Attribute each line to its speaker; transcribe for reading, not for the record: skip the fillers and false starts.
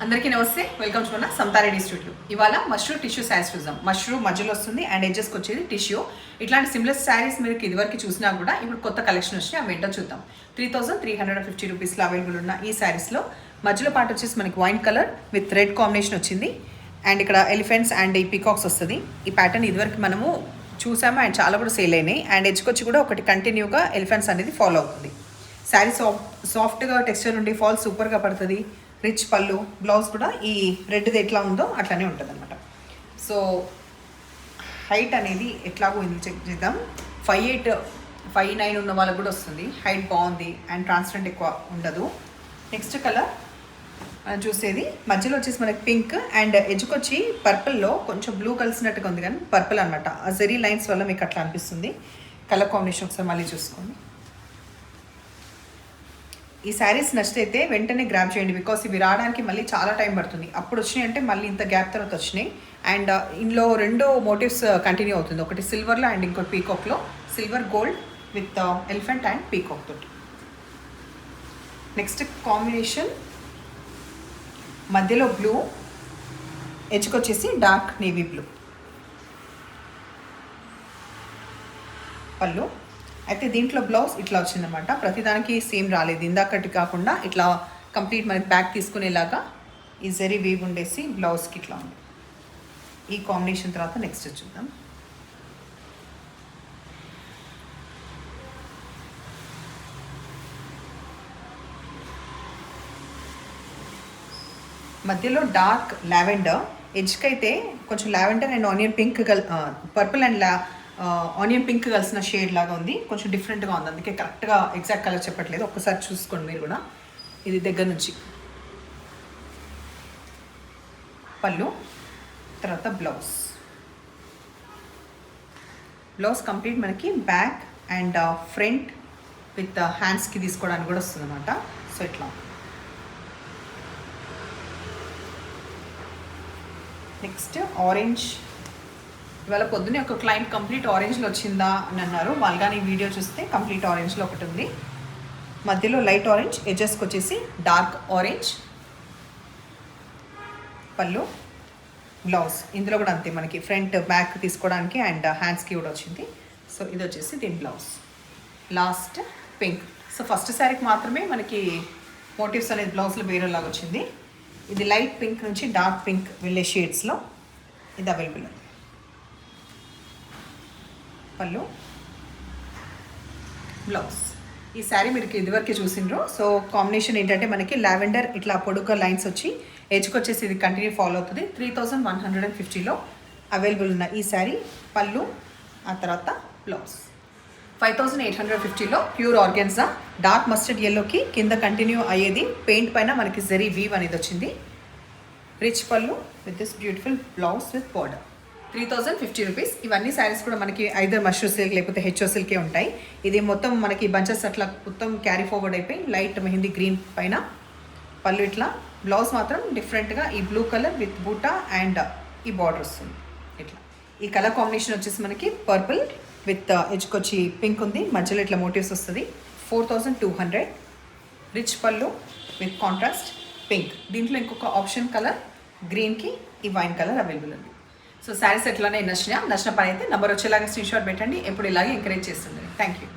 Speaker 1: అందరికీ నమస్తే, welcome to మన సమతారెడ్డి స్టూడియో. ఇవాళ మష్రూ టిష్యూ శారీస్ చూద్దాం. మష్రూ మధ్యలో వస్తుంది అండ్ ఎడ్జెస్కి వచ్చేది టిష్యూ. ఇట్లాంటి సిమిలర్ శారీస్ మీరు ఇదివరకు చూసినా కూడా ఇప్పుడు కొత్త కలెక్షన్ వచ్చినాయి, అవి ఏంటో చూద్దాం. 3350 రూపీస్లో అవైలబుల్ ఉన్న ఈ శారీస్లో మధ్యలో పాటు వచ్చేసి మనకి wine colour with red combination వచ్చింది. అండ్ ఇక్కడ ఎలిఫెంట్స్ అండ్ ఈ పీకాక్స్ వస్తుంది. ఈ ప్యాటర్న్ ఇదివరకు మనము చూసాము అండ్ చాలా కూడా సేల్ అయినాయి. అండ్ ఎడ్జ్కి వచ్చి కూడా ఒకటి కంటిన్యూగా ఎలిఫెంట్స్ అనేది ఫాలో అవుతుంది. శారీ సాఫ్ట్గా టెక్స్చర్ ఉండి ఫాల్ సూపర్గా పడుతుంది. రిచ్ పళ్ళు, బ్లౌజ్ కూడా ఈ రెడ్ది ఎట్లా ఉందో అట్లానే ఉంటుంది అనమాట. సో హైట్ అనేది ఎట్లాగో ఇది చెక్ చేద్దాం. 5'8", 5'9" ఉన్న వాళ్ళకు కూడా వస్తుంది. హైట్ బాగుంది అండ్ ట్రాన్స్పరెంట్ ఎక్కువ ఉండదు. నెక్స్ట్ కలర్ మనం చూసేది మధ్యలో వచ్చేసి మనకి పింక్ అండ్ ఎడ్జ్కి వచ్చి పర్పుల్లో కొంచెం బ్లూ కలిసినట్టుగా ఉంది, కానీ పర్పుల్ అనమాట. ఆ జెరీ లైన్స్ వల్ల మీకు అట్లా అనిపిస్తుంది. కలర్ కాంబినేషన్ ఒకసారి మళ్ళీ చూసుకోండి. ఈ శారీస్ నచ్చితే వెంటనే గ్రాబ్ చేయండి, బికాస్ ఇవి రావడానికి మళ్ళీ చాలా టైం పడుతుంది. అప్పుడు వచ్చినాయి అంటే మళ్ళీ ఇంత గ్యాప్ తర్వాత వచ్చినాయి. అండ్ ఇందులో రెండు మోటివ్స్ కంటిన్యూ అవుతుంది. ఒకటి సిల్వర్లో అండ్ ఇంకోటి పీకాక్లో. Silver gold with elephant and peacock తోటి. నెక్స్ట్ కాంబినేషన్ మధ్యలో బ్లూ, ఎడ్జ్కి వచ్చేసి డార్క్ నేవీ బ్లూ. పళ్ళు అయితే దీంట్లో బ్లౌజ్ ఇట్లా వచ్చిందనమాట. ప్రతిదానికి సేమ్ రాలేదు, ఇందాకటి కాకుండా ఇట్లా కంప్లీట్ మనకి బ్యాక్ తీసుకునేలాగా ఈ జరీ వీవ్ ఉండేసి బ్లౌజ్కి ఇట్లా ఉంది. ఈ కాంబినేషన్ తర్వాత నెక్స్ట్ చూద్దాం. మధ్యలో డార్క్ లావెండర్, ఎడ్జ్కి అయితే కొంచెం lavender and onion pink purple and onion pink కలిసిన షేడ్ లాగా ఉంది. కొంచెం డిఫరెంట్గా ఉంది, అందుకే కరెక్ట్గా ఎగ్జాక్ట్ కలర్ చెప్పట్లేదు. ఒక్కసారి చూసుకోండి మీరు కూడా ఇది దగ్గర నుంచి. పళ్ళు తర్వాత బ్లౌజ్ కంప్లీట్ మనకి బ్యాక్ అండ్ ఫ్రంట్ విత్ హ్యాండ్స్కి తీసుకోవడానికి కూడా వస్తుంది అనమాట. సో ఇట్లా నెక్స్ట్ ఆరెంజ్. ఇవాళ పొద్దున్నే ఒక క్లయింట్ కంప్లీట్ ఆరెంజ్లో వచ్చిందా అని అన్నారు. వాళ్ళగాని వీడియో చూస్తే కంప్లీట్ ఆరెంజ్లో ఒకటి ఉంది. మధ్యలో లైట్ ఆరెంజ్, ఎడ్జెస్కి వచ్చేసి డార్క్ ఆరెంజ్. పళ్ళు, బ్లౌజ్ ఇందులో కూడా అంతే, మనకి ఫ్రంట్ బ్యాక్ తీసుకోవడానికి అండ్ హ్యాండ్స్కి కూడా వచ్చింది. సో ఇది వచ్చేసి దీని blouse. Last pink. So first శారీకి మాత్రమే మనకి మోటివ్స్ అనేది బ్లౌజ్లో వేరేలాగా వచ్చింది. ఇది లైట్ పింక్ నుంచి డార్క్ పింక్ వెళ్ళే షేడ్స్లో ఇది అవైలబుల్. పళ్ళు, బ్లౌజ్. ఈ శారీ మీరు ఇదివరకే చూసిండ్రు. సో కాంబినేషన్ ఏంటంటే మనకి లావెండర్ ఇట్లా పొడుగ్గా లైన్స్ వచ్చి ఎడ్జ్కి వచ్చేసి ఇది కంటిన్యూ ఫాలో అవుతుంది. 3150లో అవైలబుల్ ఉన్న ఈ శారీ పళ్ళు, ఆ తర్వాత బ్లౌజ్. 5850లో ప్యూర్ ఆర్గాన్జా డార్క్ మస్టర్డ్ ఎల్లోకి కింద కంటిన్యూ అయ్యేది పెయింట్ పైన మనకి జరీ వీవ్ అనేది వచ్చింది. రిచ్ పళ్ళు with this beautiful blouse with border. 3050 rupees. ఇవన్నీ శారీస్ కూడా మనకి ఐదర్ మష్రూ సిల్క్ లేకపోతే హెచ్ఓ సిల్కే ఉంటాయి. ఇది మొత్తం మనకి బంచెస్ అట్లా మొత్తం క్యారీ ఫార్వర్డ్ అయిపోయి లైట్ మెహందీ గ్రీన్ పైన పళ్ళు ఇట్లా. బ్లౌజ్ మాత్రం డిఫరెంట్గా ఈ బ్లూ కలర్ విత్ బూటా అండ్ ఈ బార్డర్ వస్తుంది ఇట్లా. ఈ కలర్ కాంబినేషన్ వచ్చేసి మనకి పర్పుల్ విత్ ఎడ్జ్కి వచ్చి పింక్ ఉంది, మధ్యలో ఇట్లా మోటివ్స్ వస్తుంది. 4200. రిచ్ పళ్ళు విత్ కాంట్రాస్ట్ పింక్. దీంట్లో ఇంకొక ఆప్షన్ కలర్ గ్రీన్కి ఈ వైన్ కలర్ అవైలబుల్ ఉంది. సో శారీస్ ఎట్లానే నచ్చిన పని అయితే నెంబర్ వచ్చేలాగా స్క్రీన్ షాట్ పెట్టండి. ఎప్పుడు ఇలాగే ఎంకరేజ్ చేస్తుండండి. Thank you.